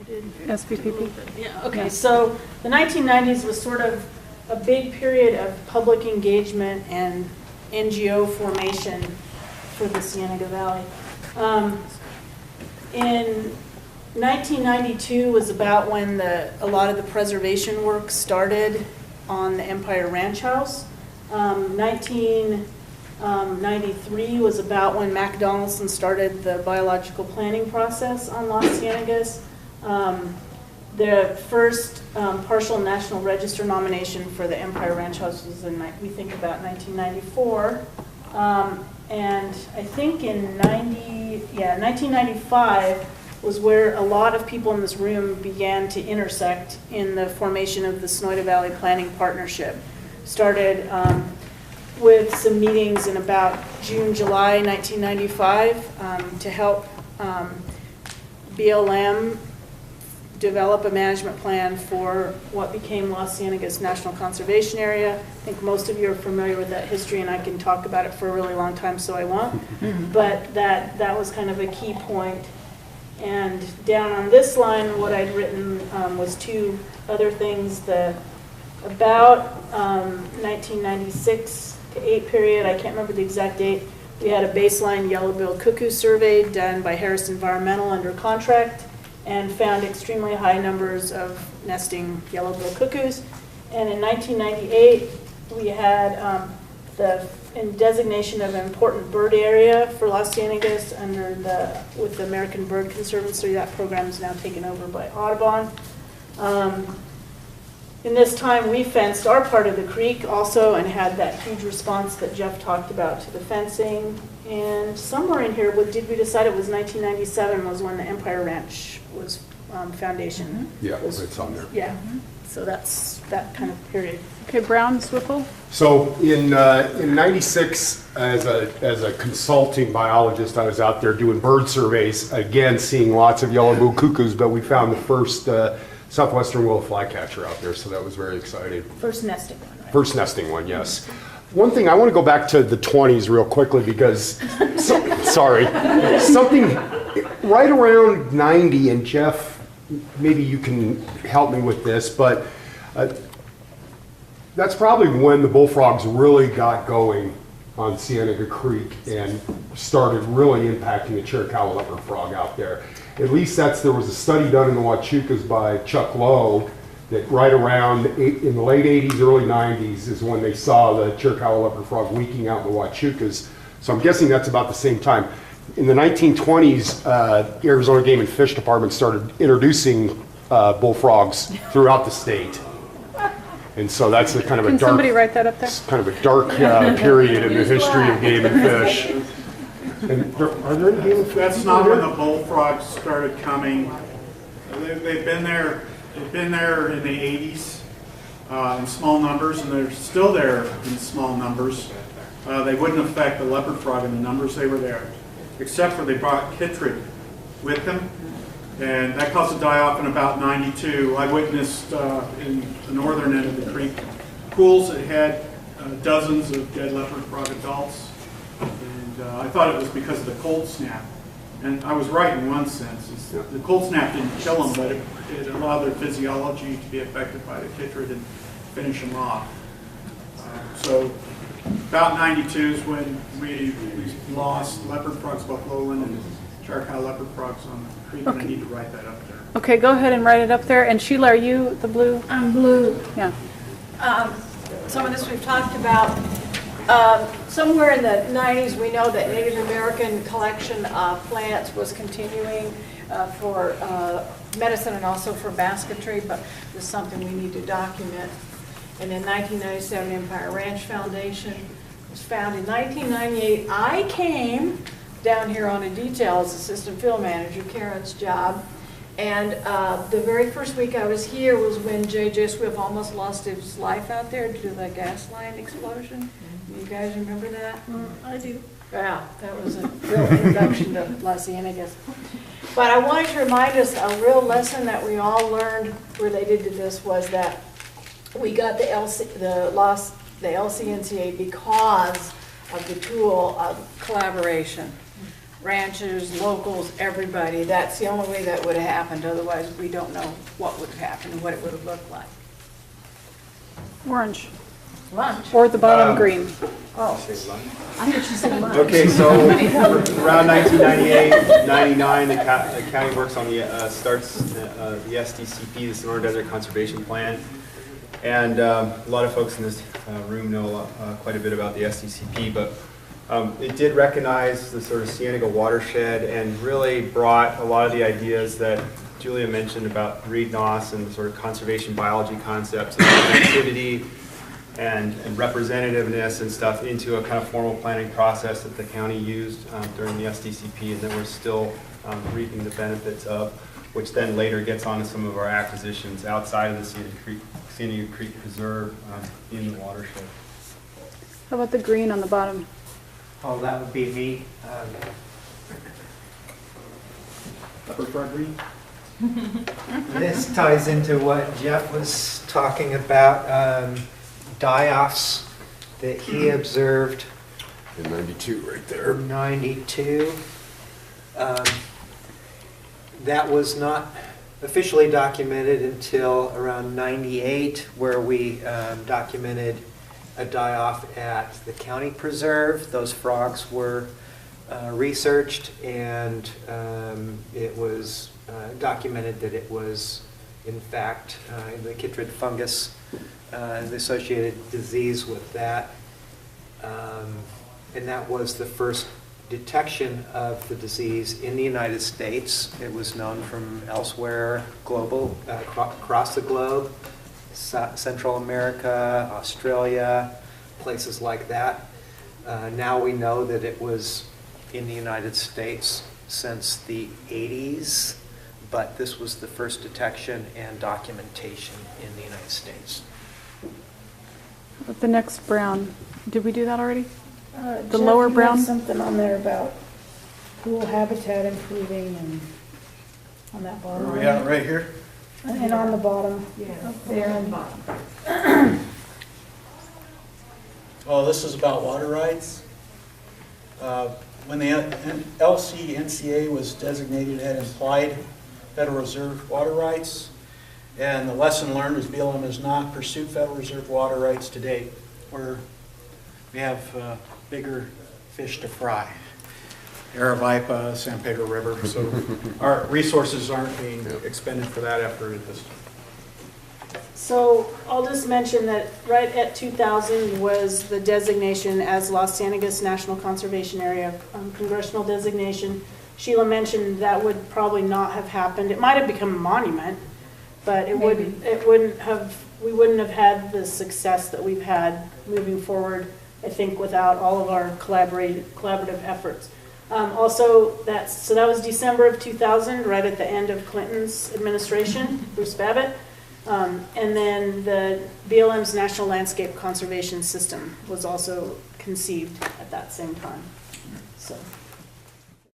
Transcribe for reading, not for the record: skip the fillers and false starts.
SPPP? Yeah, okay, so the 1990s was sort of a big period of public engagement and NGO formation for the Cienega Valley. In 1992 was about when a lot of the preservation work started on the Empire Ranch House. 1993 was about when Mac Donaldson started the biological planning process on Las Cienegas. The first partial National Register nomination for the Empire Ranch House was in, we think, about 1994. And I think in 1995 was where a lot of people in this room began to intersect in the formation of the Sonoyta Valley Planning Partnership. Started with some meetings in about June, July 1995 to help BLM develop a management plan for what became Las Cienegas National Conservation Area. I think most of you are familiar with that history, and I can talk about it for a really long time, so I won't. But that was kind of a key point. And down on this line, what I'd written was two other things. About 1996 to 8 period, I can't remember the exact date, we had a baseline yellow-billed cuckoo survey done by Harris Environmental under contract, and found extremely high numbers of nesting yellow-billed cuckoos. And in 1998, we had the designation of an important bird area for Las Cienegas with the American Bird Conservancy. That program is now taken over by Audubon. In this time, we fenced our part of the creek also and had that huge response that Jeff talked about to the fencing. And somewhere in here, did we decide it was 1997 was when the Empire Ranch was foundation? Yeah, it's on there. Yeah, so that's that kind of period. Okay, Brown, Swiftle? So in '96, as a consulting biologist, I was out there doing bird surveys, again seeing lots of yellow-billed cuckoos, but we found the first southwestern willow flycatcher out there, so that was very exciting. First nesting one, right? First nesting one, yes. One thing, I want to go back to the 20s real quickly because, sorry, something right around 90, and Jeff, maybe you can help me with this, but that's probably when the bullfrogs really got going on Cienega Creek and started really impacting the Chiricahua leopard frog out there. At least there was a study done in the Huachucas by Chuck Lowe that right around in the late 80s, early 90s is when they saw the Chiricahua leopard frog leaking out in the Huachucas. So I'm guessing that's about the same time. In the 1920s, Arizona Game and Fish Department started introducing bullfrogs throughout the state. And so that's kind of a dark. Can somebody write that up there? Kind of a dark period in the history of game and fish. And are there any game and fish? That's not when the bullfrogs started coming. They've been there. They've been there in the 80s in small numbers, and they're still there in small numbers. They wouldn't affect the leopard frog in the numbers they were there, except for they brought chytrid with them, and that caused a die-off in about 92. I witnessed in the northern end of the creek pools that had dozens of dead leopard frog adults, and I thought it was because of the cold snap. And I was right in one sense. The cold snap didn't kill them, but it allowed their physiology to be affected by the chytrid and finish them off. So about 92 is when we lost leopard frogs, both lowland and Chiricahua leopard frogs on the creek, and I need to write that up there. Okay, go ahead and write it up there. And Sheila, are you the blue? I'm blue. Yeah. Some of this we've talked about. Somewhere in the 90s, we know that Native American collection of plants was continuing for medicine and also for basketry, but it's something we need to document. And in 1997, Empire Ranch Foundation was found. In 1998, I came down here on a detail as assistant field manager, Karen's job. And the very first week I was here was when J.J. Swift almost lost his life out there due to the gas line explosion. You guys remember that? I do. Yeah, that was a real introduction to Las Cienegas. But I wanted to remind us a real lesson that we all learned related to this was that we got the LCNCA because of the tool of collaboration. ranchers, locals, everybody. That's the only way that would have happened. Otherwise, we don't know what would have happened and what it would have looked like. Orange, Lunch. or the bottom green. Oh, Okay, so around 1998, 99, the county works on starts the SDCP, the Sonora Desert Conservation Plan. And a lot of folks in this room know quite a bit about the SDCP, but it did recognize the sort of Cienega Watershed and really brought a lot of the ideas that Julia mentioned about Reed Noss and the sort of conservation biology concepts of connectivity and representativeness and stuff into a kind of formal planning process that the county used during the SDCP and that we're still reaping the benefits of, which then later gets onto some of our acquisitions outside of the Cienega Creek Preserve in the watershed. How about the green on the bottom? Oh, that would be me. Upper front green? This ties into what Jeff was talking about, die-offs that he observed In 92, right there. in 92. That was not officially documented until around 98, where we documented a die-off at the county preserve. Those frogs were researched, and it was documented that it was, in fact, the chytrid fungus and the associated disease with that. And that was the first detection of the disease in the United States. It was known from elsewhere, across the globe, Central America, Australia, places like that. Now we know that it was in the United States since the 80s, but this was the first detection and documentation in the United States. But the next brown, did we do that already? Jeff, The lower you had brown? something on there about pool habitat improving and on that bottom. Where are we at, right here? And on the bottom. Up there on the bottom. Oh, this is about water rights. When the LCNCA was designated, it had implied Federal Reserve water rights. And the lesson learned is BLM has not pursued Federal Reserve water rights to date, where we have bigger fish to fry. Aravaipa, San Pedro River. So our resources aren't being expended for that effort at this time. So I'll just mention that right at 2000 was the designation as Las Ciénegas National Conservation Area, congressional designation. Sheila mentioned that would probably not have happened. It might have become a monument, but we wouldn't have had the success that we've had moving forward, I think, without all of our collaborative efforts. Also, that was December of 2000, right at the end of Clinton's administration, Bruce Babbitt. And then the BLM's National Landscape Conservation System was also conceived at that same time. So.